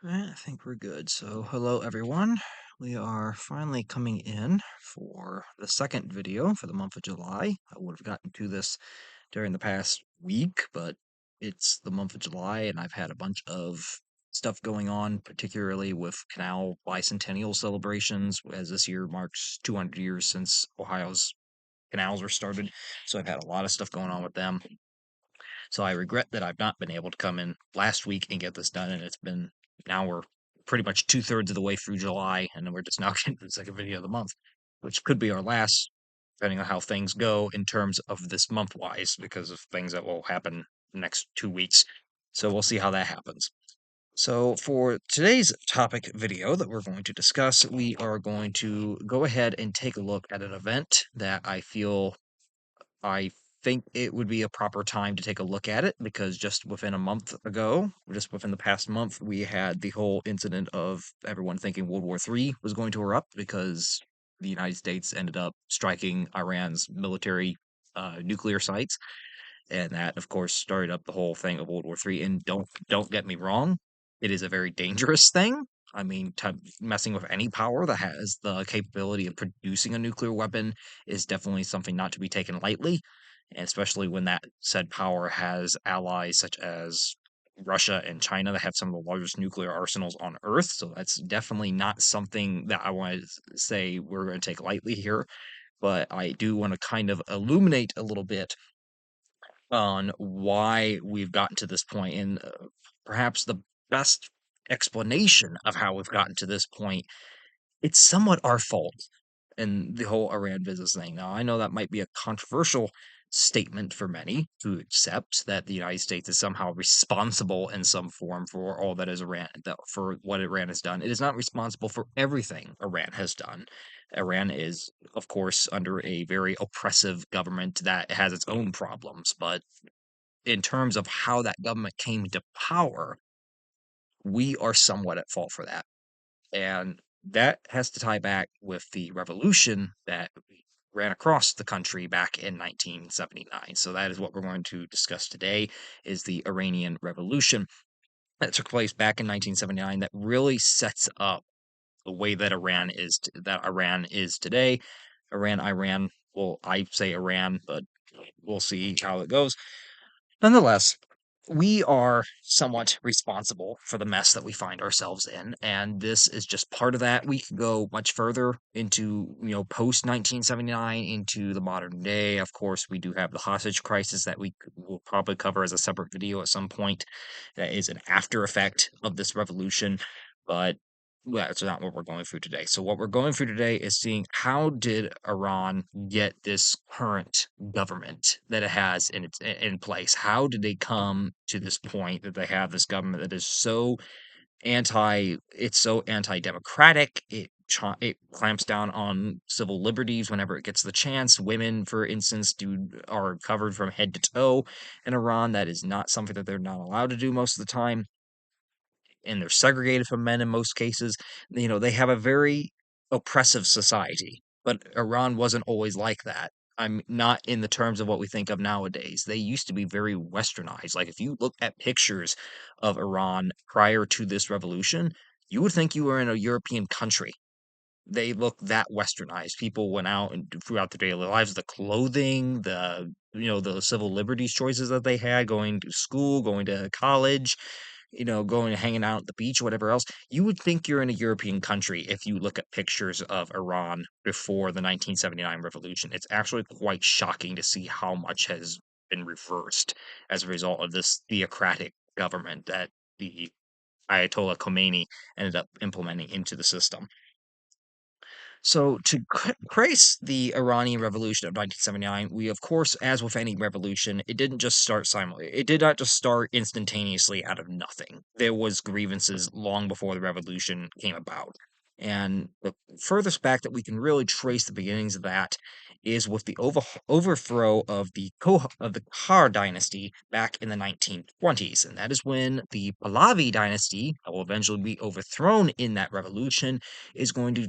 I think we're good. So, hello everyone. We are finally coming in for the second video for the month of July. I would have gotten to this during the past week, but it's the month of July and I've had a bunch of stuff going on, particularly with canal bicentennial celebrations, as this year marks 200 years since Ohio's canals were started. So, I've had a lot of stuff going on with them. So I regret that I've not been able to come in last week and get this done. And it's been now we're pretty much 2/3 of the way through July, and then we're just now getting to the second video of the month, which could be our last, depending on how things go in terms of this month wise, because of things that will happen next 2 weeks. So we'll see how that happens. So for today's topic video that we're going to discuss, we are going to go ahead and take a look at an event that I think it would be a proper time to take a look at it because just within a month ago, just within the past month, we had the whole incident of everyone thinking World War III was going to erupt because the United States ended up striking Iran's military nuclear sites, and that, of course, started up the whole thing of World War III. And don't get me wrong, it is a very dangerous thing. I mean, messing with any power that has the capability of producing a nuclear weapon is definitely something not to be taken lightly, and especially when that said power has allies such as Russia and China that have some of the largest nuclear arsenals on Earth. So that's definitely not something that I want to say we're going to take lightly here. But I do want to kind of illuminate a little bit on why we've gotten to this point, and perhaps the best explanation of how we've gotten to this point, it's somewhat our fault in the whole Iran business thing. Now, I know that might be a controversial statement for many to accept that the United States is somehow responsible in some form for all that is Iran, for what Iran has done. It is not responsible for everything Iran has done. Iran is, of course, under a very oppressive government that has its own problems, but in terms of how that government came to power, we are somewhat at fault for that. And that has to tie back with the revolution that ran across the country back in 1979. So that is what we're going to discuss today is the Iranian Revolution that took place back in 1979 that really sets up the way that Iran is today. Iran, well, I say Iran, but we'll see how it goes. Nonetheless, we are somewhat responsible for the mess that we find ourselves in, and this is just part of that. We could go much further into, post 1979 into the modern day. Of course, we do have the hostage crisis that will probably cover as a separate video at some point. That is an after effect of this revolution, but well, that's not what we're going through today. So what we're going through today is seeing how did Iran get this current government that it has in place? How did they come to this point that they have this government that is so anti-democratic. It clamps down on civil liberties whenever it gets the chance. Women, for instance, are covered from head to toe in Iran. That is not something that they're not allowed to do most of the time, and they're segregated from men in most cases. They have a very oppressive society, but Iran wasn't always like that. I'm not in the terms of what we think of nowadays. They used to be very westernized. Like if you look at pictures of Iran prior to this revolution, you would think you were in a European country. They look that westernized. People went out and throughout their daily lives, the clothing, the civil liberties choices that they had, going to school, going to college, going and hanging out at the beach, whatever else. You would think you're in a European country if you look at pictures of Iran before the 1979 revolution. It's actually quite shocking to see how much has been reversed as a result of this theocratic government that the Ayatollah Khomeini ended up implementing into the system. So, to trace the Iranian Revolution of 1979, we, of course, as with any revolution, it didn't just start it did not just start instantaneously out of nothing. There was grievances long before the revolution came about. And the furthest back that we can really trace the beginnings of that is with the overthrow of the Kar dynasty back in the 1920s, and that is when the Pahlavi dynasty, that will eventually be overthrown in that revolution, is going to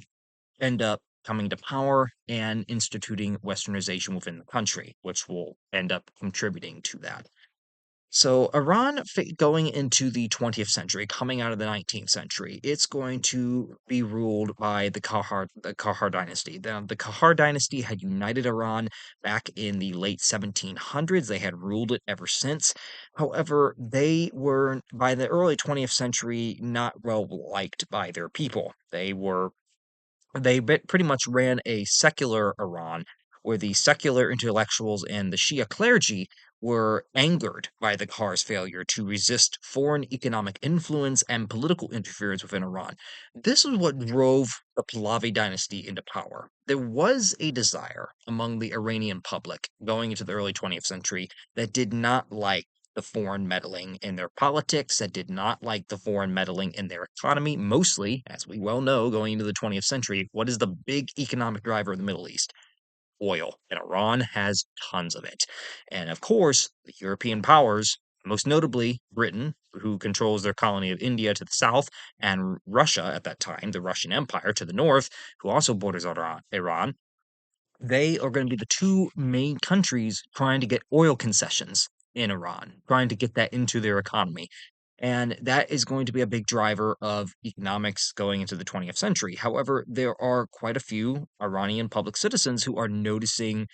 end up coming to power and instituting westernization within the country, which will end up contributing to that. So Iran going into the 20th century, coming out of the 19th century, it's going to be ruled by the Kahar dynasty. The Kahar dynasty had united Iran back in the late 1700s. They had ruled it ever since. However, they were by the early 20th century not well liked by their people. They pretty much ran a secular Iran where the secular intellectuals and the Shia clergy were angered by the Khar's failure to resist foreign economic influence and political interference within Iran. This is what drove the Pahlavi dynasty into power. There was a desire among the Iranian public going into the early 20th century that did not like the foreign meddling in their politics, that did not like the foreign meddling in their economy. Mostly, as we well know, going into the 20th century, what is the big economic driver of the Middle East? Oil. And Iran has tons of it. And of course, the European powers, most notably Britain, who controls their colony of India to the south, and Russia at that time, the Russian Empire to the north, who also borders Iran, they are going to be the two main countries trying to get oil concessions in Iran, trying to get that into their economy. And that is going to be a big driver of economics going into the 20th century. However, there are quite a few Iranian public citizens who are noticing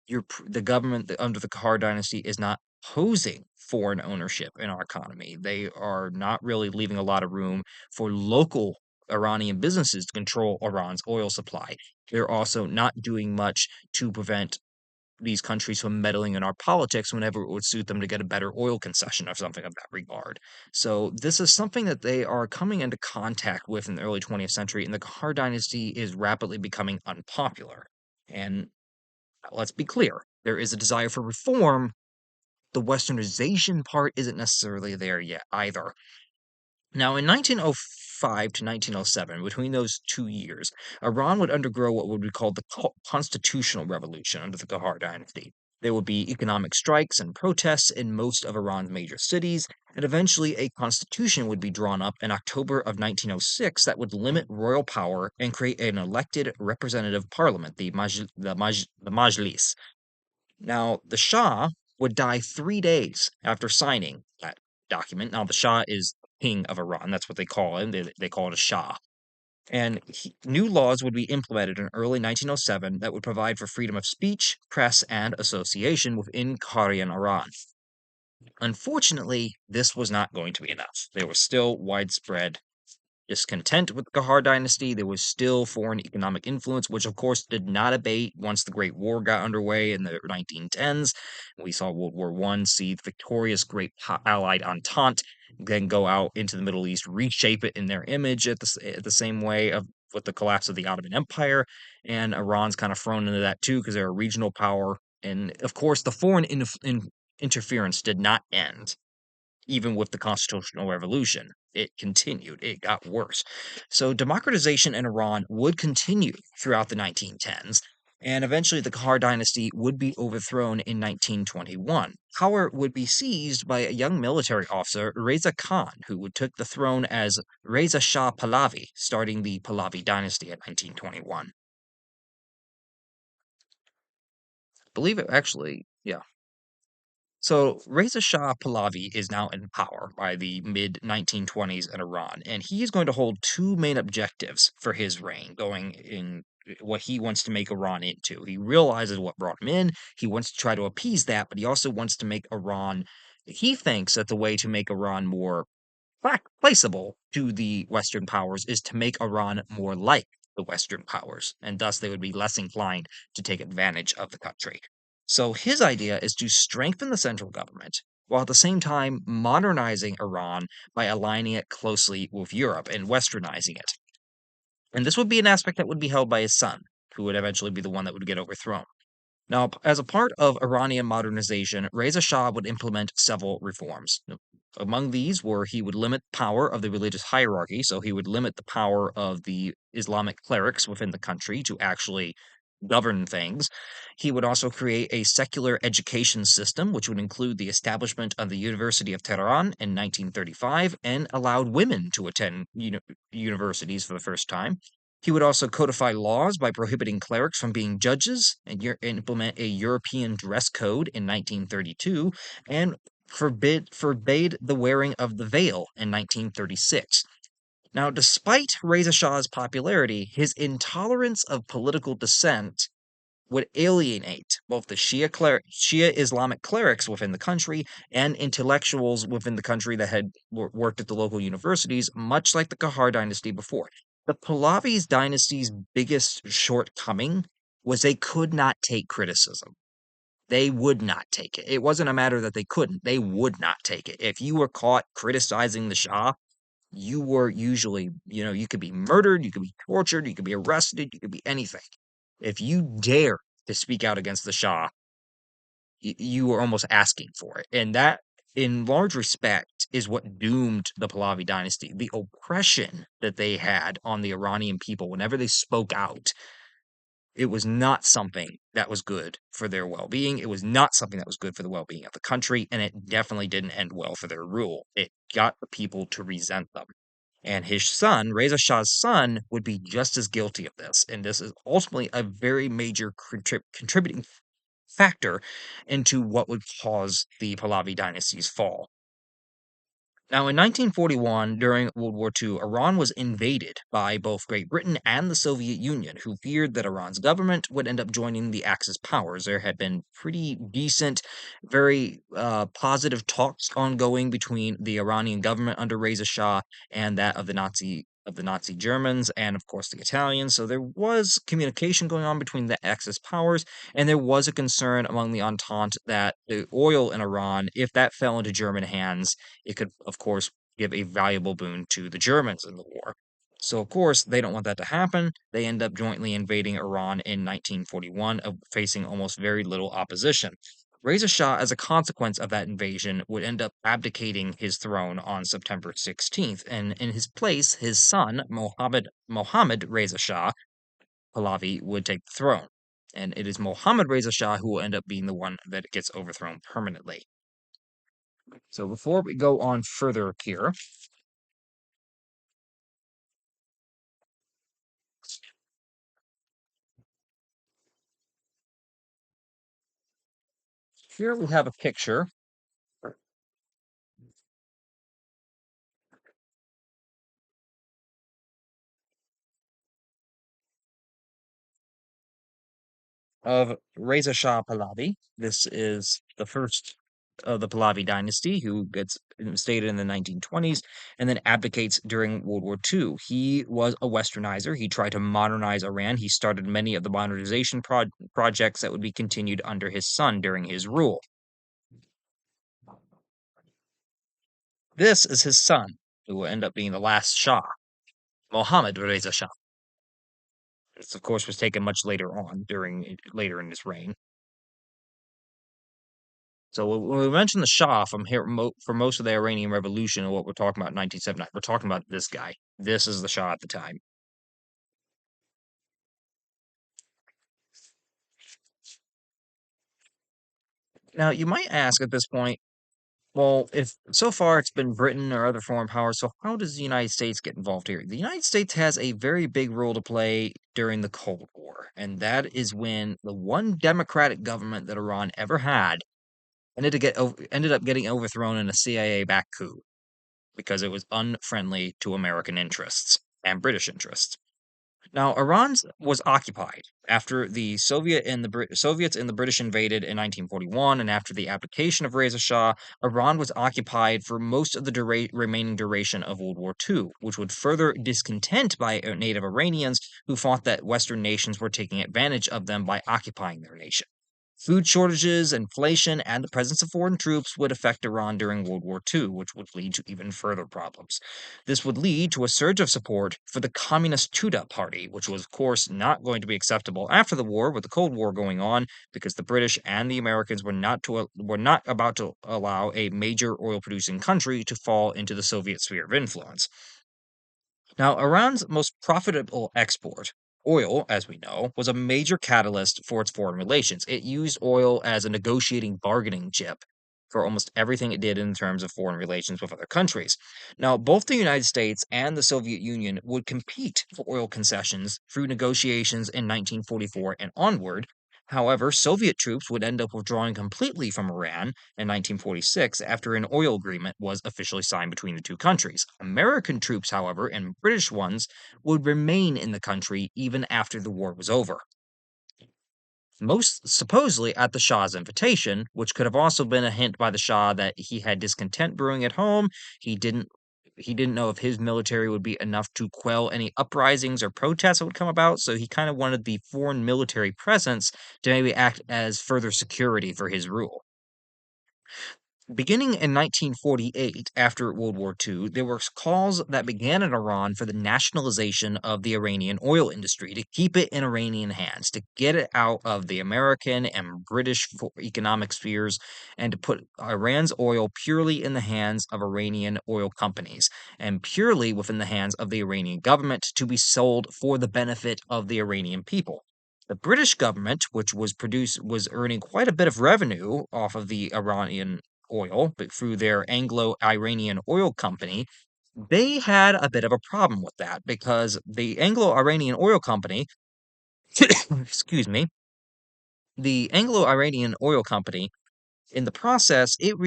the government under the Kahar dynasty is not posing foreign ownership in our economy. They are not really leaving a lot of room for local Iranian businesses to control Iran's oil supply. They're also not doing much to prevent these countries from meddling in our politics whenever it would suit them to get a better oil concession or something of that regard. So this is something that they are coming into contact with in the early 20th century, and the Kahar dynasty is rapidly becoming unpopular. And let's be clear, there is a desire for reform. The westernization part isn't necessarily there yet either. Now, in 1905 to 1907, between those 2 years, Iran would undergo what would be called the constitutional revolution under the Kahar dynasty. There would be economic strikes and protests in most of Iran's major cities, and eventually a constitution would be drawn up in October of 1906 that would limit royal power and create an elected representative parliament, the Majlis. Now, the Shah would die 3 days after signing that document. Now, the Shah is king of Iran. That's what they call him. They call it a Shah. And new laws would be implemented in early 1907 that would provide for freedom of speech, press, and association within Qarian Iran. Unfortunately, this was not going to be enough. There was still widespread discontent with the Kahar dynasty. There was still foreign economic influence, which of course did not abate once the Great War got underway in the 1910s. We saw World War I see the victorious Great Allied Entente then go out into the Middle East, reshape it in their image at the same way of with the collapse of the Ottoman Empire. And Iran's kind of thrown into that too because they're a regional power. And of course, the foreign interference did not end even with the constitutional revolution. It continued, it got worse. So, democratization in Iran would continue throughout the 1910s, and eventually the Kahar dynasty would be overthrown in 1921. Power would be seized by a young military officer, Reza Khan, who would take the throne as Reza Shah Pahlavi, starting the Pahlavi dynasty in 1921. I believe it actually, yeah. So Reza Shah Pahlavi is now in power by the mid 1920s in Iran, and he is going to hold two main objectives for his reign, going in what he wants to make Iran into. He realizes what brought him in. He wants to try to appease that, but he also wants to make Iran. He thinks that the way to make Iran more placeable to the Western powers is to make Iran more like the Western powers, and thus they would be less inclined to take advantage of the country. So his idea is to strengthen the central government while at the same time modernizing Iran by aligning it closely with Europe and westernizing it. And this would be an aspect that would be held by his son, who would eventually be the one that would get overthrown. Now, as a part of Iranian modernization, Reza Shah would implement several reforms. Among these were he would limit power of the religious hierarchy, so he would limit the power of the Islamic clerics within the country to actually govern things. He would also create a secular education system, which would include the establishment of the University of Tehran in 1935 and allowed women to attend universities for the first time. He would also codify laws by prohibiting clerics from being judges and implement a European dress code in 1932 and forbade the wearing of the veil in 1936. Now, despite Reza Shah's popularity, his intolerance of political dissent would alienate both the Shia Islamic clerics within the country and intellectuals within the country that had worked at the local universities, much like the Kahar dynasty before. The Pahlavi's dynasty's biggest shortcoming was they could not take criticism. They would not take it. It wasn't a matter that they couldn't, they would not take it. If you were caught criticizing the Shah, you were usually, you could be murdered, you could be tortured, you could be arrested, you could be anything. If you dare to speak out against the Shah, you were almost asking for it. And that, in large respect, is what doomed the Pahlavi dynasty. The oppression that they had on the Iranian people whenever they spoke out, it was not something that was good for their well being. It was not something that was good for the well being of the country. And it definitely didn't end well for their rule. It got the people to resent them. And his son, Reza Shah's son, would be just as guilty of this. And this is ultimately a very major contributing factor into what would cause the Pahlavi dynasty's fall. Now, in 1941, during World War II, Iran was invaded by both Great Britain and the Soviet Union, who feared that Iran's government would end up joining the Axis powers. There had been pretty decent, very positive talks ongoing between the Iranian government under Reza Shah and that of the Nazi Germans and of course the Italians. So there was communication going on between the Axis powers, and there was a concern among the Entente that the oil in Iran, if that fell into German hands, it could, of course, give a valuable boon to the Germans in the war. So, of course, they don't want that to happen. They end up jointly invading Iran in 1941, facing almost very little opposition. Reza Shah, as a consequence of that invasion, would end up abdicating his throne on September 16th, and in his place, his son, Mohammad Reza Shah Pahlavi, would take the throne. And it is Mohammad Reza Shah who will end up being the one that gets overthrown permanently. So before we go on further here, here we have a picture of Reza Shah Pahlavi. This is the first of the Pahlavi dynasty who gets instated in the 1920s and then abdicates during World War II. He was a westernizer. He tried to modernize Iran. He started many of the modernization projects that would be continued under his son during his rule. This is his son, who will end up being the last Shah, Mohammad Reza Shah. This, of course, was taken much later on, later in his reign. So when we mention the Shah from here for most of the Iranian Revolution and what we're talking about in 1979, we're talking about this guy. This is the Shah at the time. Now, you might ask at this point, well, if so far it's been Britain or other foreign powers, so how does the United States get involved here? The United States has a very big role to play during the Cold War, and that is when the one democratic government that Iran ever had ended up getting overthrown in a CIA-backed coup because it was unfriendly to American interests and British interests. Now, Iran was occupied after the Soviets and the British invaded in 1941, and after the abdication of Reza Shah, Iran was occupied for most of the remaining duration of World War II, which would further discontent by native Iranians who thought that Western nations were taking advantage of them by occupying their nation. Food shortages, inflation, and the presence of foreign troops would affect Iran during World War II, which would lead to even further problems. This would lead to a surge of support for the Communist Tudeh Party, which was, of course, not going to be acceptable after the war, with the Cold War going on, because the British and the Americans were not about to allow a major oil-producing country to fall into the Soviet sphere of influence. Now, Iran's most profitable export, oil, as we know, was a major catalyst for its foreign relations. It used oil as a negotiating bargaining chip for almost everything it did in terms of foreign relations with other countries. Now, both the United States and the Soviet Union would compete for oil concessions through negotiations in 1944 and onward, However, Soviet troops would end up withdrawing completely from Iran in 1946 after an oil agreement was officially signed between the two countries. American troops, however, and British ones would remain in the country even after the war was over. Most supposedly at the Shah's invitation, which could have also been a hint by the Shah that he had discontent brewing at home. He didn't know if his military would be enough to quell any uprisings or protests that would come about, so he kind of wanted the foreign military presence to maybe act as further security for his rule. Beginning in 1948, after World War II, there were calls that began in Iran for the nationalization of the Iranian oil industry to keep it in Iranian hands, to get it out of the American and British economic spheres, and to put Iran's oil purely in the hands of Iranian oil companies and purely within the hands of the Iranian government to be sold for the benefit of the Iranian people. The British government, which was earning quite a bit of revenue off of the Iranian oil, but through their Anglo-Iranian oil company, they had a bit of a problem with that because the Anglo-Iranian oil company, excuse me, the Anglo-Iranian oil company, in the process, it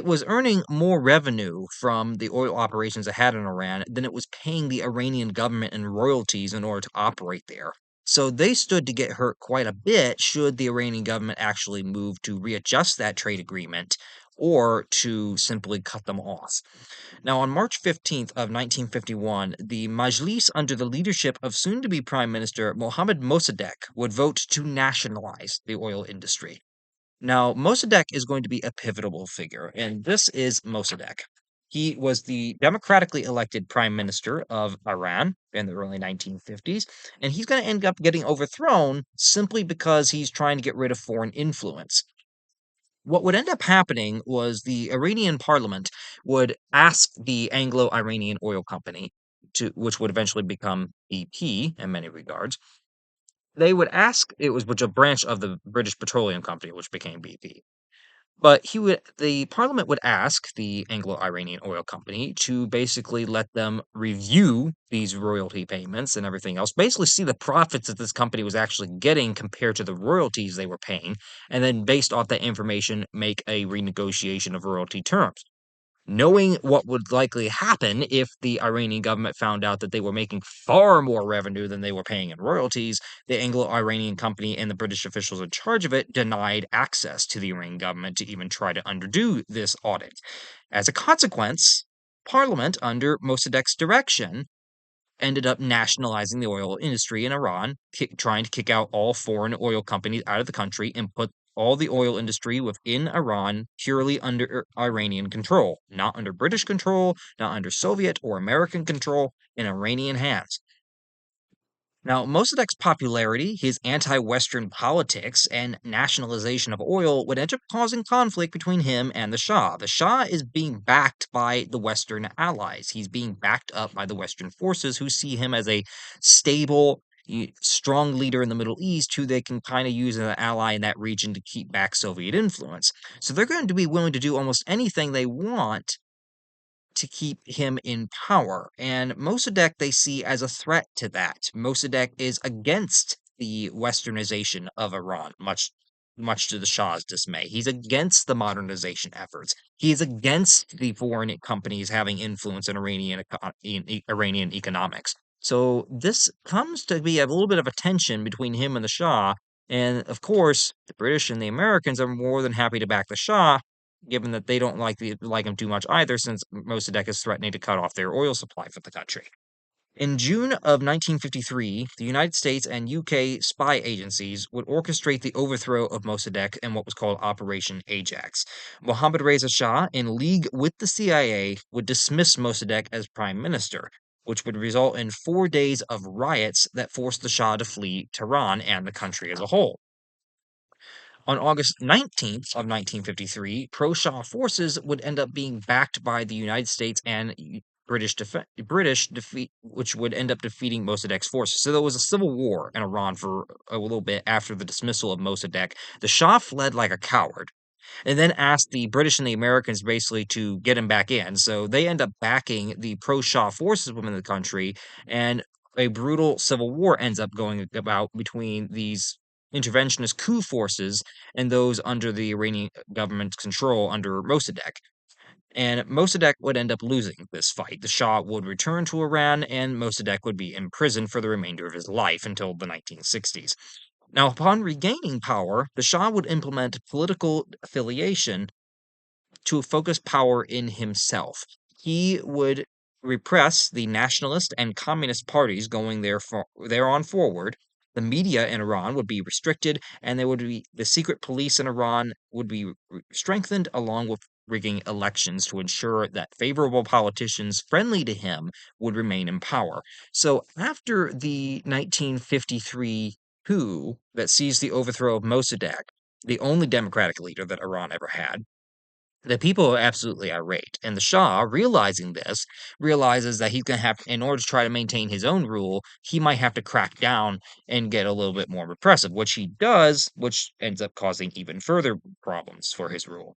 was earning more revenue from the oil operations it had in Iran than it was paying the Iranian government in royalties in order to operate there. So they stood to get hurt quite a bit should the Iranian government actually move to readjust that trade agreement or to simply cut them off. Now, on March 15th of 1951, the Majlis, under the leadership of soon-to-be Prime Minister Mohammad Mossadegh, would vote to nationalize the oil industry. Now, Mossadegh is going to be a pivotal figure, and this is Mossadegh. He was the democratically elected prime minister of Iran in the early 1950s, and he's going to end up getting overthrown simply because he's trying to get rid of foreign influence. What would end up happening was the Iranian parliament would ask the Anglo-Iranian oil company, which would eventually become BP in many regards, they would ask it was which a branch of the British Petroleum Company, which became BP. But the parliament would ask the Anglo-Iranian oil company to basically let them review these royalty payments and everything else, basically see the profits that this company was actually getting compared to the royalties they were paying, and then based off that information, make a renegotiation of royalty terms. Knowing what would likely happen if the Iranian government found out that they were making far more revenue than they were paying in royalties, the Anglo-Iranian company and the British officials in charge of it denied access to the Iranian government to even try to undo this audit. As a consequence, Parliament, under Mossadegh's direction, ended up nationalizing the oil industry in Iran, trying to kick out all foreign oil companies out of the country and put all the oil industry within Iran purely under Iranian control, not under British control, not under Soviet or American control, in Iranian hands. Now, Mossadegh's popularity, his anti-Western politics, and nationalization of oil would end up causing conflict between him and the Shah. The Shah is being backed by the Western allies. He's being backed up by the Western forces who see him as a stable, strong leader in the Middle East who they can kind of use as an ally in that region to keep back Soviet influence. So they're going to be willing to do almost anything they want to keep him in power. And Mossadegh they see as a threat to that. Mossadegh is against the westernization of Iran, much to the Shah's dismay. He's against the modernization efforts. He is against the foreign companies having influence in Iranian economics. So this comes to be a little bit of a tension between him and the Shah. And of course, the British and the Americans are more than happy to back the Shah, given that they don't like him too much either, since Mossadegh is threatening to cut off their oil supply for the country. In June of 1953, the United States and UK spy agencies would orchestrate the overthrow of Mossadegh in what was called Operation Ajax. Mohammad Reza Shah, in league with the CIA, would dismiss Mossadegh as prime minister, which would result in 4 days of riots that forced the Shah to flee Tehran and the country as a whole. On August 19th of 1953, pro-Shah forces would end up being backed by the United States and British defeat, which would end up defeating Mossadegh's forces. So there was a civil war in Iran for a little bit after the dismissal of Mossadegh. The Shah fled like a coward, and then asked the British and the Americans basically to get him back in. So they end up backing the pro-Shah forces within the country, and a brutal civil war ends up going about between these interventionist coup forces and those under the Iranian government's control under Mossadegh. And Mossadegh would end up losing this fight. The Shah would return to Iran, and Mossadegh would be imprisoned for the remainder of his life until the 1960s. Now, upon regaining power, the Shah would implement political affiliation to focus power in himself. He would repress the nationalist and communist parties going thereon forward. The media in Iran would be restricted, and there would be the secret police in Iran would be strengthened, along with rigging elections to ensure that favorable politicians friendly to him would remain in power. So after the 1953 coup that sees the overthrow of Mossadegh, the only democratic leader that Iran ever had, the people are absolutely irate, and the Shah, realizing this, realizes that he's going to have, in order to try to maintain his own rule, he might have to crack down and get a little bit more repressive, which he does, which ends up causing even further problems for his rule.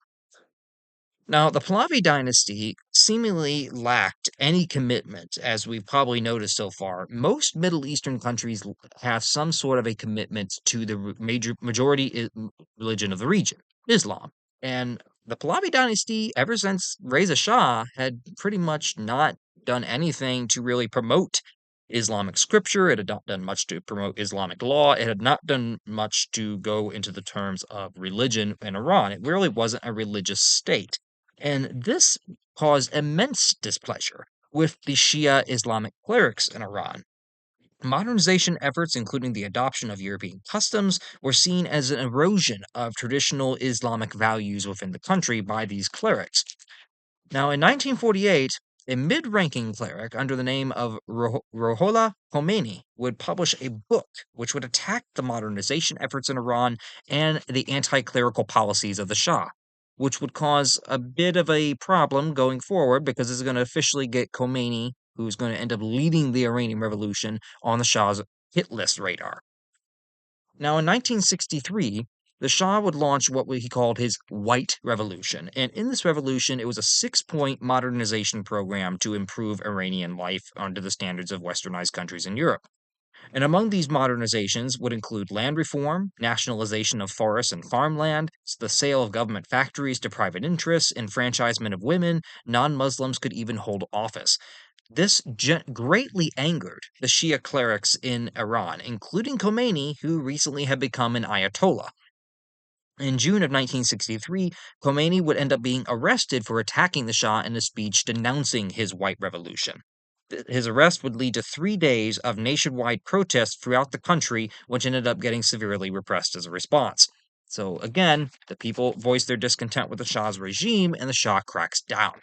Now, the Pahlavi dynasty seemingly lacked any commitment, as we've probably noticed so far. Most Middle Eastern countries have some sort of a commitment to the majority religion of the region, Islam. And the Pahlavi dynasty, ever since Reza Shah, had pretty much not done anything to really promote Islamic scripture. It had not done much to promote Islamic law. It had not done much to go into the terms of religion in Iran. It really wasn't a religious state. And this caused immense displeasure with the Shia Islamic clerics in Iran. Modernization efforts, including the adoption of European customs, were seen as an erosion of traditional Islamic values within the country by these clerics. Now, in 1948, a mid ranking cleric under the name of Ruhollah Khomeini would publish a book which would attack the modernization efforts in Iran and the anti clerical policies of the Shah, which would cause a bit of a problem going forward because it's going to officially get Khomeini, who's going to end up leading the Iranian Revolution, on the Shah's hit list radar. Now, in 1963, the Shah would launch what he called his White Revolution. And in this revolution, it was a 6 point modernization program to improve Iranian life under the standards of westernized countries in Europe. And among these modernizations would include land reform, nationalization of forests and farmland, the sale of government factories to private interests, enfranchisement of women, non Muslims could even hold office. This greatly angered the Shia clerics in Iran, including Khomeini, who recently had become an Ayatollah. In June of 1963, Khomeini would end up being arrested for attacking the Shah in a speech denouncing his White Revolution. His arrest would lead to 3 days of nationwide protests throughout the country, which ended up getting severely repressed as a response. So, again, the people voiced their discontent with the Shah's regime, and the Shah cracks down.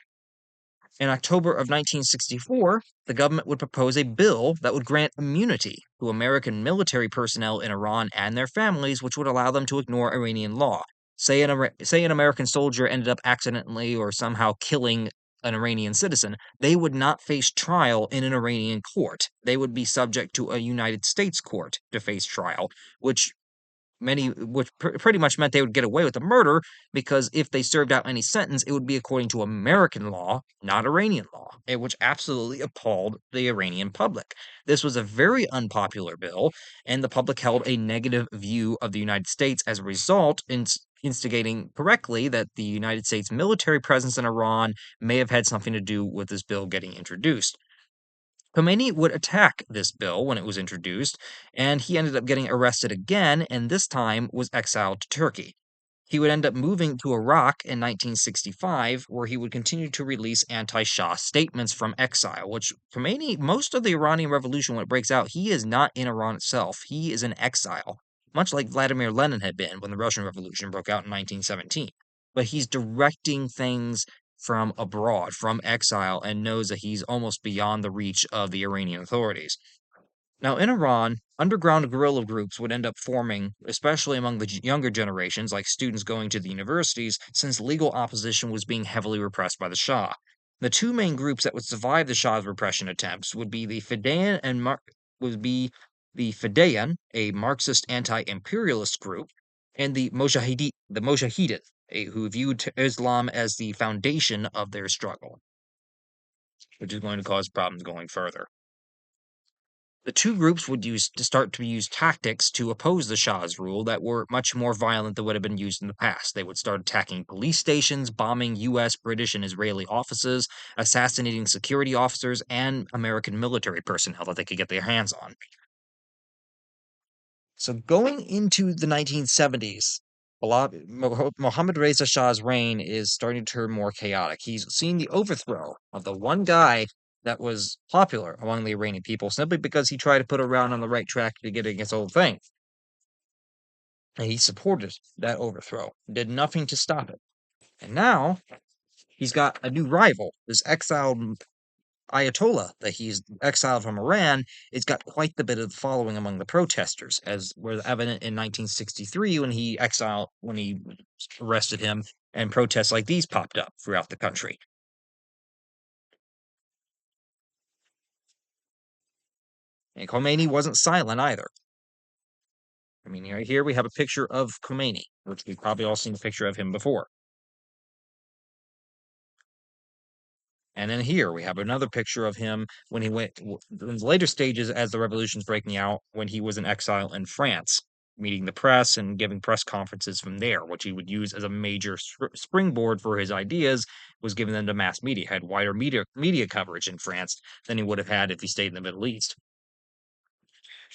In October of 1964, the government would propose a bill that would grant immunity to American military personnel in Iran and their families, which would allow them to ignore Iranian law. Say an American soldier ended up accidentally or somehow killing an Iranian citizen, they would not face trial in an Iranian court. They would be subject to a United States court to face trial, which pretty much meant they would get away with the murder, because if they served out any sentence, it would be according to American law, not Iranian law, which absolutely appalled the Iranian public. This was a very unpopular bill, and the public held a negative view of the United States as a result, instigating correctly that the United States military presence in Iran may have had something to do with this bill getting introduced. Khomeini would attack this bill when it was introduced, and he ended up getting arrested again, and this time was exiled to Turkey. He would end up moving to Iraq in 1965, where he would continue to release anti Shah statements from exile, which Khomeini, most of the Iranian Revolution, when it breaks out, he is not in Iran itself. He is in exile, much like Vladimir Lenin had been when the Russian Revolution broke out in 1917. But he's directing things from abroad, from exile, and knows that he's almost beyond the reach of the Iranian authorities. Now, in Iran, underground guerrilla groups would end up forming, especially among the younger generations, like students going to the universities, since legal opposition was being heavily repressed by the Shah. The two main groups that would survive the Shah's repression attempts would be the Fidayeen a Marxist anti-imperialist group, and the Mujahideen, who viewed Islam as the foundation of their struggle, which is going to cause problems going further. The two groups would start to use tactics to oppose the Shah's rule that were much more violent than would have been used in the past. They would start attacking police stations, bombing US, British, and Israeli offices, assassinating security officers and American military personnel that they could get their hands on. So going into the 1970s, Mohammad Reza Shah's reign is starting to turn more chaotic. He's seen the overthrow of the one guy that was popular among the Iranian people simply because he tried to put Iran on the right track to get against the whole thing. And he supported that overthrow, did nothing to stop it. And now he's got a new rival, this exiled Ayatollah that he's exiled from Iran. It's got quite the bit of following among the protesters, as was evident in 1963 when he arrested him, and protests like these popped up throughout the country. And Khomeini wasn't silent either. I mean, right here we have a picture of Khomeini, which we've probably all seen a picture of him before. And then here we have another picture of him when he went in the later stages as the revolution's breaking out, when he was in exile in France, meeting the press and giving press conferences from there, which he would use as a major springboard for his ideas, was giving them to mass media, had wider media coverage in France than he would have had if he stayed in the Middle East.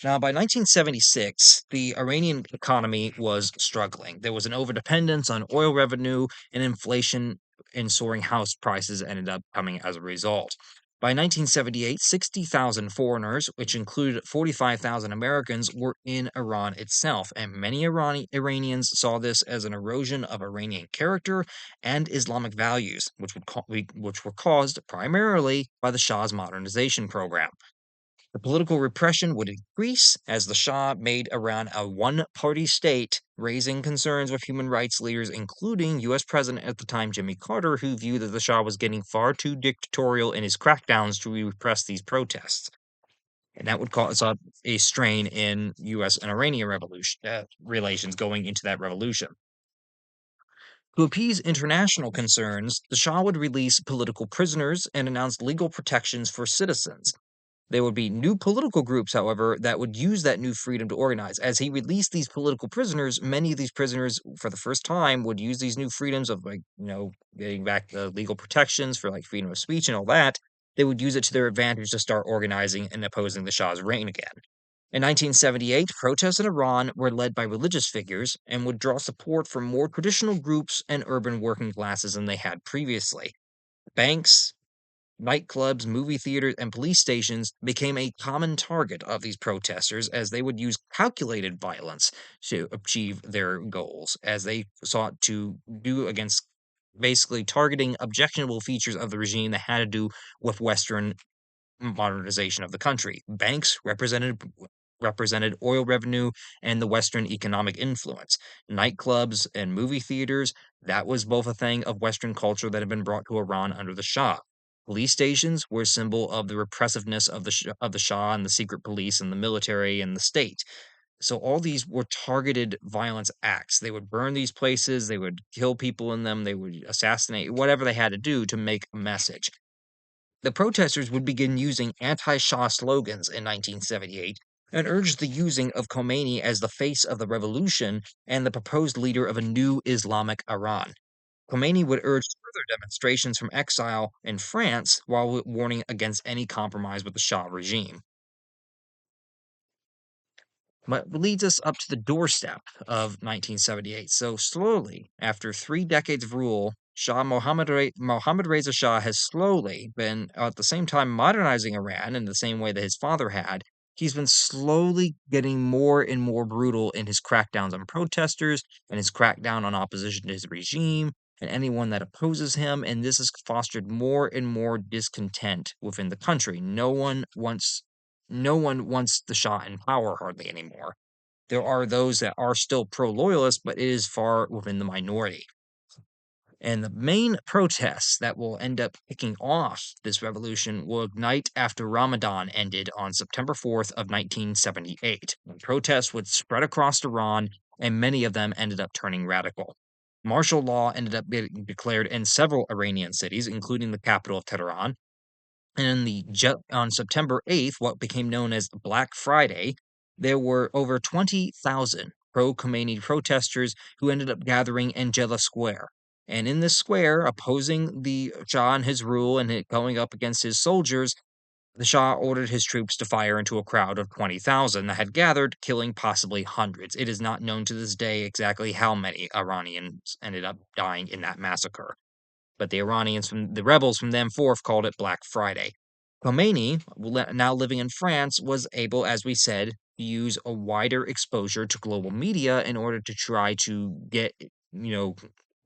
Now, by 1976, the Iranian economy was struggling. There was an overdependence on oil revenue, and inflation and soaring house prices ended up coming as a result. By 1978, 60,000 foreigners, which included 45,000 Americans, were in Iran itself, and many Iranians saw this as an erosion of Iranian character and Islamic values, which were caused primarily by the Shah's modernization program. The political repression would increase as the Shah made Iran a one party state, raising concerns with human rights leaders, including US President at the time Jimmy Carter, who viewed that the Shah was getting far too dictatorial in his crackdowns to repress these protests. And that would cause a strain in US and Iranian relations going into that revolution. To appease international concerns, the Shah would release political prisoners and announce legal protections for citizens. There would be new political groups, however, that would use that new freedom to organize. As he released these political prisoners, many of these prisoners, for the first time, would use these new freedoms of, like, getting back the legal protections for, like, freedom of speech and all that. They would use it to their advantage to start organizing and opposing the Shah's reign again. In 1978, protests in Iran were led by religious figures and would draw support from more traditional groups and urban working classes than they had previously. Banks, nightclubs, movie theaters, and police stations became a common target of these protesters as they would use calculated violence to achieve their goals, as they sought to do against basically targeting objectionable features of the regime that had to do with Western modernization of the country. Banks represented oil revenue and the Western economic influence. Nightclubs and movie theaters, that was both a thing of Western culture that had been brought to Iran under the Shah. Police stations were a symbol of the repressiveness of the Shah and the secret police and the military and the state. So all these were targeted violence acts. They would burn these places, they would kill people in them, they would assassinate, whatever they had to do to make a message. The protesters would begin using anti-Shah slogans in 1978 and urged the using of Khomeini as the face of the revolution and the proposed leader of a new Islamic Iran. Khomeini would urge further demonstrations from exile in France while warning against any compromise with the Shah regime. But leads us up to the doorstep of 1978. So slowly, after 3 decades of rule, Mohammad Reza Shah has slowly been, at the same time, modernizing Iran in the same way that his father had. He's been slowly getting more and more brutal in his crackdowns on protesters and his crackdown on opposition to his regime and anyone that opposes him. And this has fostered more and more discontent within the country. No one wants the Shah in power hardly anymore. There are those that are still pro-loyalist, but it is far within the minority. And the main protests that will end up kicking off this revolution will ignite after Ramadan ended on September 4th of 1978, when protests would spread across Iran, and many of them ended up turning radical. Martial law ended up being declared in several Iranian cities, including the capital of Tehran, And on September 8th, what became known as Black Friday, there were over 20,000 pro-Khomeini protesters who ended up gathering in Jela Square. And in this square, opposing the Shah and his rule and going up against his soldiers, the Shah ordered his troops to fire into a crowd of 20,000 that had gathered, killing possibly hundreds. It is not known to this day exactly how many Iranians ended up dying in that massacre, but the rebels from them forth called it Black Friday. Khomeini, now living in France, was able, as we said, to use a wider exposure to global media in order to try to you know,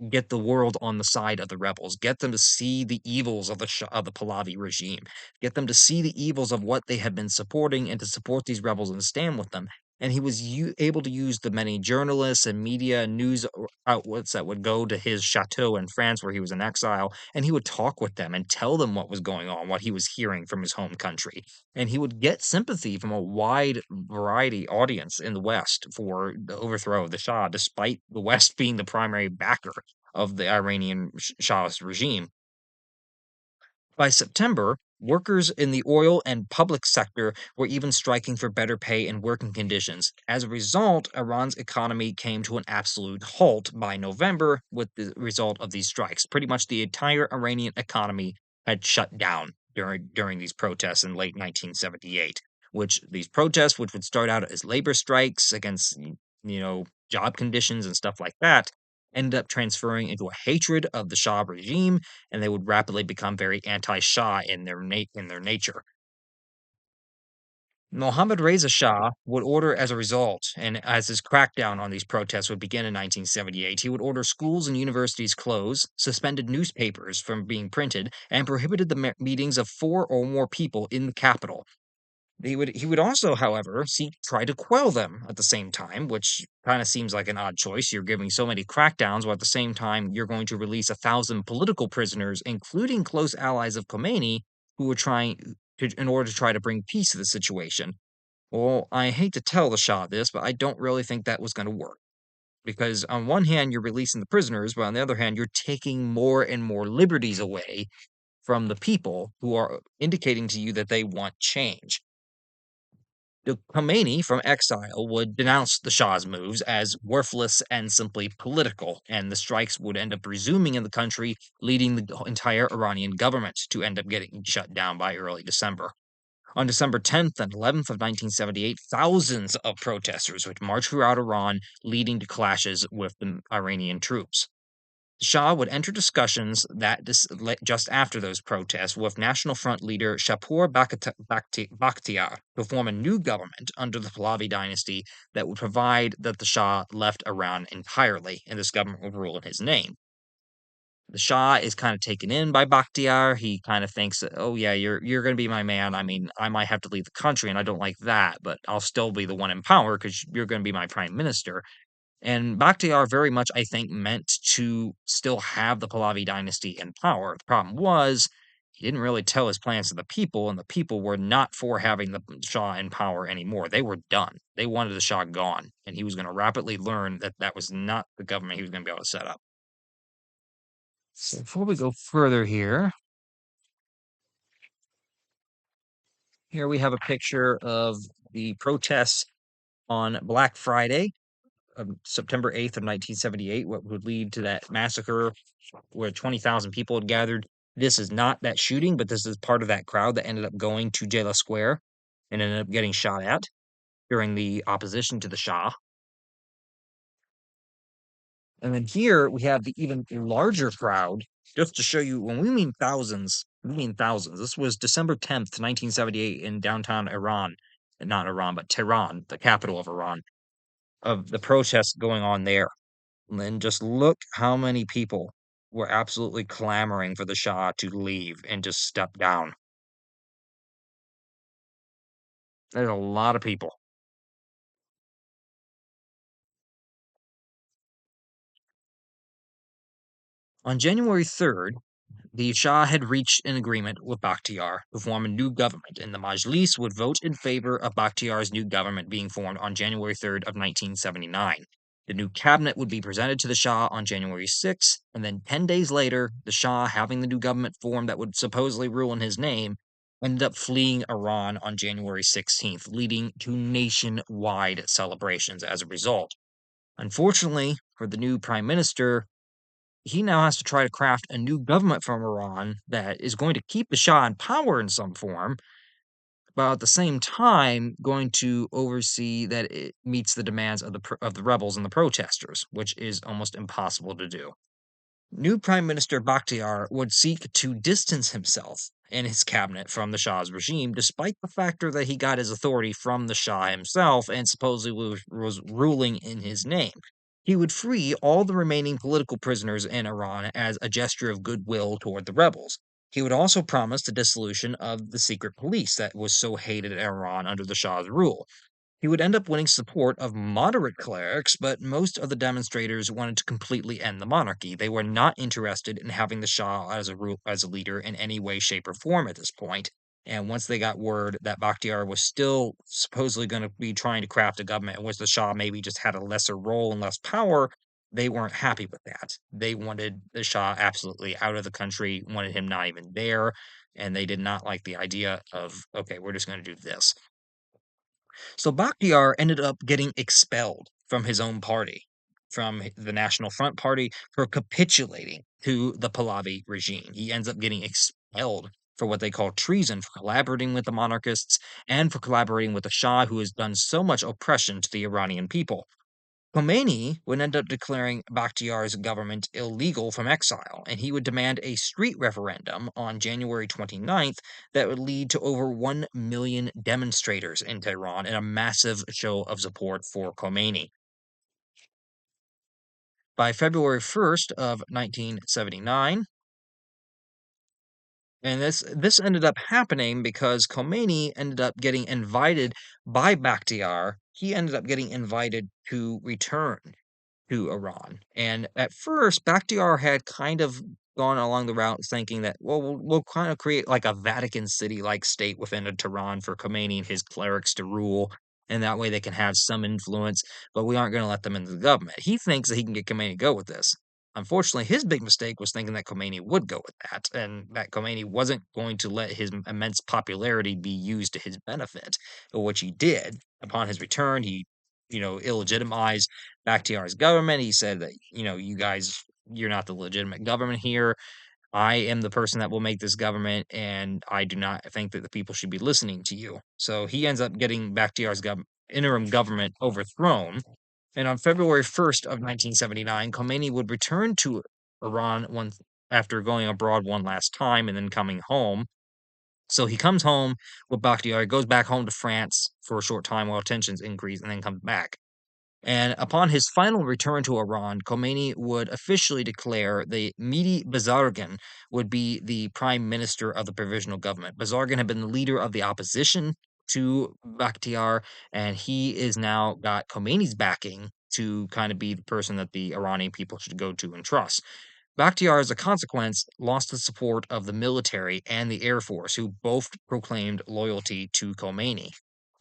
get the world on the side of the rebels, get them to see the evils of the Pahlavi regime, get them to see the evils of what they have been supporting and to support these rebels and stand with them. And he was able to use the many journalists and media and news outlets that would go to his chateau in France where he was in exile, and he would talk with them and tell them what was going on, what he was hearing from his home country. And he would get sympathy from a wide variety audience in the West for the overthrow of the Shah, despite the West being the primary backer of the Iranian Shahist regime. By September, workers in the oil and public sector were even striking for better pay and working conditions. As a result, Iran's economy came to an absolute halt by November with the result of these strikes. Pretty much the entire Iranian economy had shut down during these protests in late 1978, which would start out as labor strikes against job conditions and stuff like that, ended up transferring into a hatred of the Shah regime, and they would rapidly become very anti-Shah in their nature. Mohammad Reza Shah would order as a result, and as his crackdown on these protests would begin in 1978, he would order schools and universities closed, suspended newspapers from being printed, and prohibited the meetings of four or more people in the capital. He would also, however, try to quell them at the same time, which kind of seems like an odd choice. You're giving so many crackdowns, while at the same time you're going to release 1,000 political prisoners, including close allies of Khomeini, who were in order to try to bring peace to the situation. Well, I hate to tell the Shah this, but I don't really think that was going to work. Because on one hand, you're releasing the prisoners, but on the other hand, you're taking more and more liberties away from the people who are indicating to you that they want change. The Khomeini from exile would denounce the Shah's moves as worthless and simply political, and the strikes would end up resuming in the country, leading the entire Iranian government to end up getting shut down by early December. On December 10th and 11th of 1978, thousands of protesters would march throughout Iran, leading to clashes with the Iranian troops. Shah would enter discussions just after those protests with National Front leader Shapur Bakhtiar to form a new government under the Pahlavi dynasty that would provide that the Shah left Iran entirely, and this government would rule in his name. The Shah is kind of taken in by Bakhtiar. He kind of thinks, "Oh yeah, you're going to be my man. I mean, I might have to leave the country, and I don't like that, but I'll still be the one in power because you're going to be my prime minister." And Bakhtiar very much, I think, meant to still have the Pahlavi dynasty in power. The problem was he didn't really tell his plans to the people, and the people were not for having the Shah in power anymore. They were done. They wanted the Shah gone, and he was going to rapidly learn that that was not the government he was going to be able to set up. So before we go further here we have a picture of the protests on Black Friday of September 8th of 1978, what would lead to that massacre where 20,000 people had gathered. This is not that shooting, but this is part of that crowd that ended up going to Jela Square and ended up getting shot at during the opposition to the Shah. And then here we have the even larger crowd, just to show you when we mean thousands, we mean thousands. This was December 10th, 1978, in downtown Iran, not Iran, but Tehran, the capital of Iran, of the protests going on there. And then just look how many people were absolutely clamoring for the Shah to leave and just step down. There's a lot of people. On January 3rd, the Shah had reached an agreement with Bakhtiar to form a new government, and the Majlis would vote in favor of Bakhtiar's new government being formed on January 3rd of 1979. The new cabinet would be presented to the Shah on January 6th, and then 10 days later, the Shah, having the new government formed that would supposedly rule in his name, ended up fleeing Iran on January 16th, leading to nationwide celebrations as a result. Unfortunately, for the new prime minister, he now has to try to craft a new government from Iran that is going to keep the Shah in power in some form, but at the same time going to oversee that it meets the demands of the rebels and the protesters, which is almost impossible to do. New Prime Minister Bakhtiar would seek to distance himself and his cabinet from the Shah's regime, despite the factor that he got his authority from the Shah himself and supposedly was ruling in his name. He would free all the remaining political prisoners in Iran as a gesture of goodwill toward the rebels. He would also promise the dissolution of the secret police that was so hated in Iran under the Shah's rule. He would end up winning support of moderate clerics, but most of the demonstrators wanted to completely end the monarchy. They were not interested in having the Shah as a leader in any way, shape, or form at this point. And once they got word that Bakhtiar was still supposedly going to be trying to craft a government in which the Shah maybe just had a lesser role and less power, they weren't happy with that. They wanted the Shah absolutely out of the country, wanted him not even there, and they did not like the idea of, okay, we're just going to do this. So Bakhtiar ended up getting expelled from his own party, from the National Front Party, for capitulating to the Pahlavi regime. He ends up getting expelled for what they call treason, for collaborating with the monarchists and for collaborating with the Shah, who has done so much oppression to the Iranian people. Khomeini would end up declaring Bakhtiar's government illegal from exile, and he would demand a street referendum on January 29th that would lead to over 1 million demonstrators in Tehran in a massive show of support for Khomeini. By February 1st of 1979, and this ended up happening because Khomeini ended up getting invited by Bakhtiar. He ended up getting invited to return to Iran. And at first, Bakhtiar had kind of gone along the route thinking that, well, we'll kind of create like a Vatican City like state within a Tehran for Khomeini and his clerics to rule. And that way they can have some influence, but we aren't going to let them into the government. He thinks that he can get Khomeini to go with this. Unfortunately, his big mistake was thinking that Khomeini would go with that, and that Khomeini wasn't going to let his immense popularity be used to his benefit, which he did. Upon his return, he, illegitimized Bakhtiar's government. He said that, you guys, you're not the legitimate government here. I am the person that will make this government, and I do not think that the people should be listening to you. So he ends up getting Bakhtiar's interim government overthrown. And on February 1st of 1979, Khomeini would return to Iran after going abroad one last time and then coming home. So he comes home with Bakhtiar, goes back home to France for a short time while tensions increase, and then comes back. And upon his final return to Iran, Khomeini would officially declare the Mehdi Bazargan would be the prime minister of the provisional government. Bazargan had been the leader of the opposition to Bakhtiar, and he is now got Khomeini's backing to kind of be the person that the Iranian people should go to and trust. Bakhtiar, as a consequence, lost the support of the military and the Air Force, who both proclaimed loyalty to Khomeini.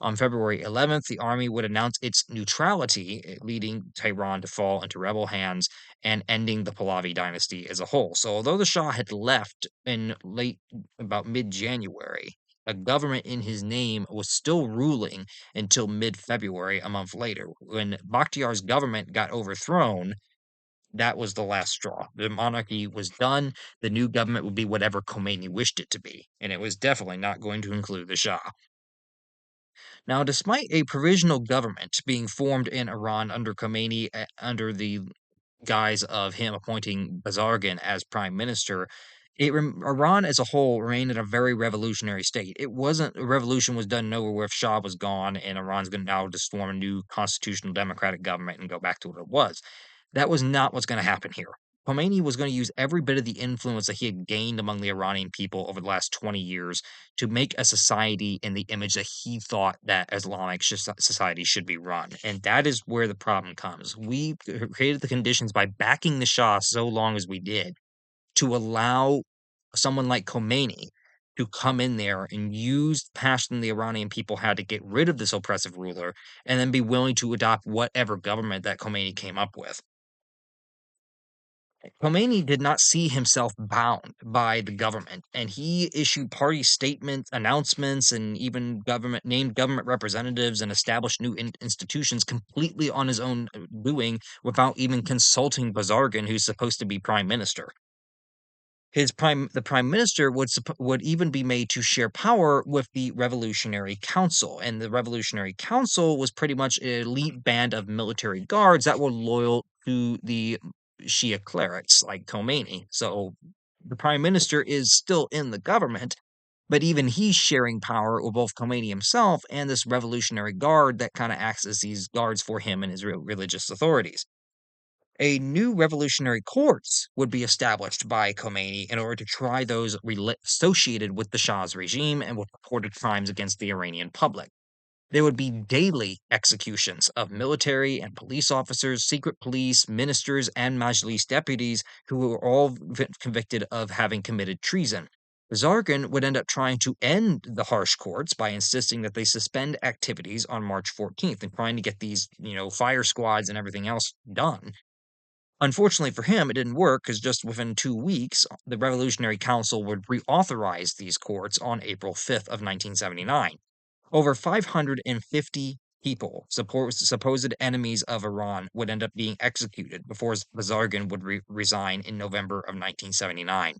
On February 11th, the army would announce its neutrality, leading Tehran to fall into rebel hands and ending the Pahlavi dynasty as a whole. So, although the Shah had left in late, about mid January, a government in his name was still ruling until mid February, a month later. When Bakhtiar's government got overthrown, that was the last straw. The monarchy was done. The new government would be whatever Khomeini wished it to be, and it was definitely not going to include the Shah. Now, despite a provisional government being formed in Iran under Khomeini, under the guise of him appointing Bazargan as prime minister, Iran as a whole remained in a very revolutionary state. It wasn't a revolution was done nowhere if Shah was gone and Iran's going to now just form a new constitutional democratic government and go back to what it was. That was not what's going to happen here. Khomeini was going to use every bit of the influence that he had gained among the Iranian people over the last 20 years to make a society in the image that he thought that Islamic society should be run. And that is where the problem comes. We created the conditions by backing the Shah so long as we did to allow someone like Khomeini to come in there and use the passion the Iranian people had to get rid of this oppressive ruler and then be willing to adopt whatever government that Khomeini came up with. Khomeini did not see himself bound by the government, and he issued party statements, announcements, and even government named government representatives and established new institutions completely on his own doing without even consulting Bazargan, who's supposed to be prime minister. The prime minister would even be made to share power with the Revolutionary Council, and the Revolutionary Council was pretty much an elite band of military guards that were loyal to the Shia clerics like Khomeini. So the prime minister is still in the government, but even he's sharing power with both Khomeini himself and this Revolutionary Guard that kind of acts as these guards for him and his religious authorities. A new revolutionary courts would be established by Khomeini in order to try those associated with the Shah's regime and with reported crimes against the Iranian public. There would be daily executions of military and police officers, secret police, ministers, and Majlis deputies who were all convicted of having committed treason. Zargin would end up trying to end the harsh courts by insisting that they suspend activities on March 14th and trying to get these, fire squads and everything else done. Unfortunately for him, it didn't work because just within 2 weeks, the Revolutionary Council would reauthorize these courts on April 5th of 1979. Over 550 people, supposed enemies of Iran, would end up being executed before Bazargan would resign in November of 1979.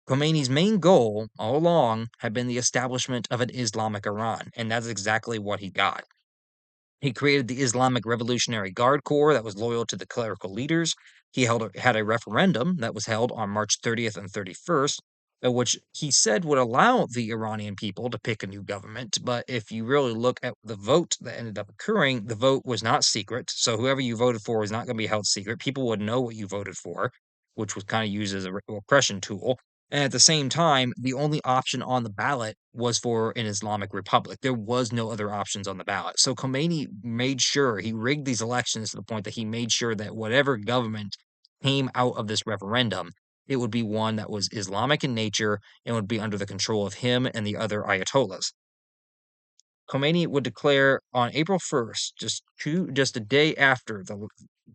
Khomeini's main goal all along had been the establishment of an Islamic Iran, and that's exactly what he got. He created the Islamic Revolutionary Guard Corps that was loyal to the clerical leaders. He had a referendum that was held on March 30th and 31st, which he said would allow the Iranian people to pick a new government. But if you really look at the vote that ended up occurring, the vote was not secret. So whoever you voted for was not going to be held secret. People would know what you voted for, which was kind of used as a repression tool. And at the same time, the only option on the ballot was for an Islamic Republic. There was no other options on the ballot. So Khomeini made sure he rigged these elections to the point that he made sure that whatever government came out of this referendum, it would be one that was Islamic in nature and would be under the control of him and the other ayatollahs. Khomeini would declare on April 1st, just a day after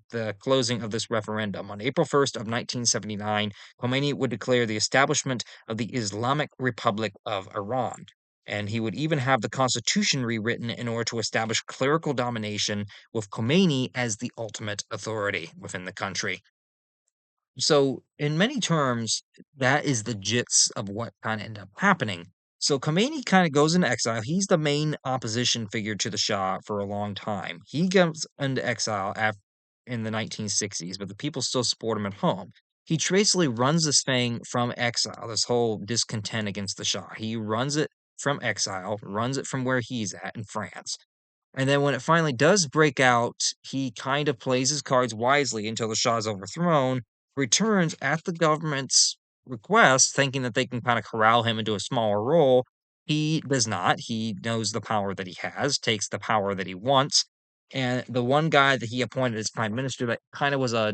the closing of this referendum, on April 1st of 1979, Khomeini would declare the establishment of the Islamic Republic of Iran. And he would even have the constitution rewritten in order to establish clerical domination with Khomeini as the ultimate authority within the country. So, in many terms, that is the gist of what kind of ended up happening. So, Khomeini kind of goes into exile. He's the main opposition figure to the Shah for a long time. He goes into exile in the 1960s, but the people still support him at home. He basically runs this thing from exile, this whole discontent against the Shah. He runs it from exile, runs it from where he's at in France. And then when it finally does break out, he kind of plays his cards wisely until the Shah is overthrown, returns at the government's request, thinking that they can kind of corral him into a smaller role. He does not. He knows the power that he has, takes the power that he wants. And the one guy that he appointed as prime minister that kind of was a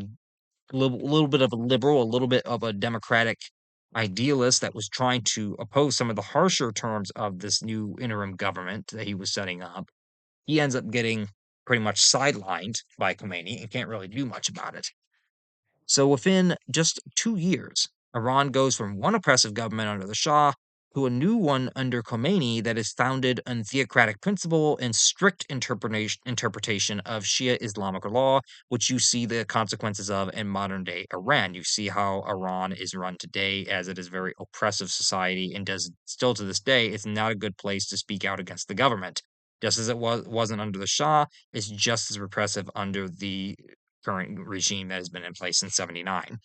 little bit of a liberal, a little bit of a democratic idealist that was trying to oppose some of the harsher terms of this new interim government that he was setting up, he ends up getting pretty much sidelined by Khomeini and can't really do much about it. So within just 2 years, Iran goes from one oppressive government under the Shah to a new one under Khomeini that is founded on theocratic principle and strict interpretation of Shia Islamic law, which you see the consequences of in modern day Iran. You see how Iran is run today as it is a very oppressive society and does still to this day, it's not a good place to speak out against the government. Just as it wasn't under the Shah, it's just as repressive under the current regime that has been in place since 79.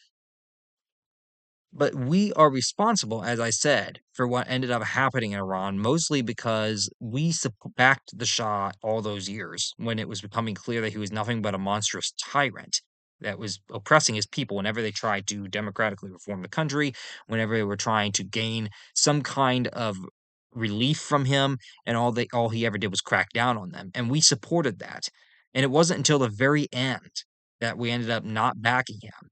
But we are responsible, as I said, for what ended up happening in Iran, mostly because we backed the Shah all those years when it was becoming clear that he was nothing but a monstrous tyrant that was oppressing his people whenever they tried to democratically reform the country, whenever they were trying to gain some kind of relief from him, and all he ever did was crack down on them. And we supported that. And it wasn't until the very end that we ended up not backing him.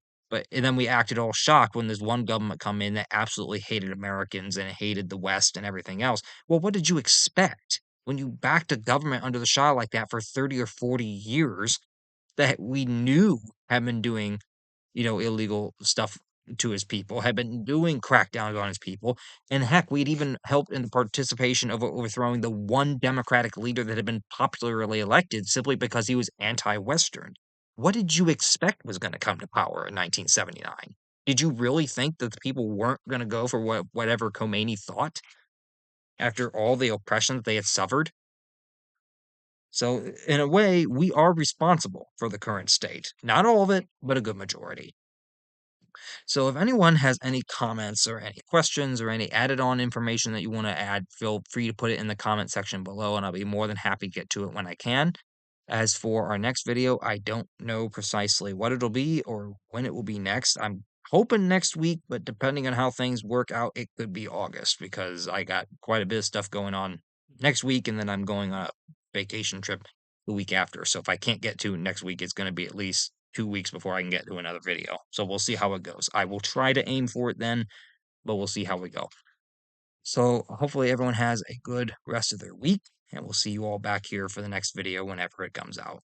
And then we acted all shocked when there's one government come in that absolutely hated Americans and hated the West and everything else. Well, what did you expect when you backed a government under the Shah like that for 30 or 40 years that we knew had been doing illegal stuff to his people, had been doing crackdowns on his people, and heck, we'd even helped in the participation of overthrowing the one democratic leader that had been popularly elected simply because he was anti-Western. What did you expect was going to come to power in 1979? Did you really think that the people weren't going to go for whatever Khomeini thought after all the oppression that they had suffered? So, in a way, we are responsible for the current state. Not all of it, but a good majority. So if anyone has any comments or any questions or any added on information that you want to add, feel free to put it in the comment section below, and I'll be more than happy to get to it when I can. As for our next video, I don't know precisely what it'll be or when it will be next. I'm hoping next week, but depending on how things work out, it could be August because I got quite a bit of stuff going on next week, and then I'm going on a vacation trip the week after. So if I can't get to next week, it's going to be at least 2 weeks before I can get to another video. So we'll see how it goes. I will try to aim for it then, but we'll see how we go. So hopefully everyone has a good rest of their week, and we'll see you all back here for the next video whenever it comes out.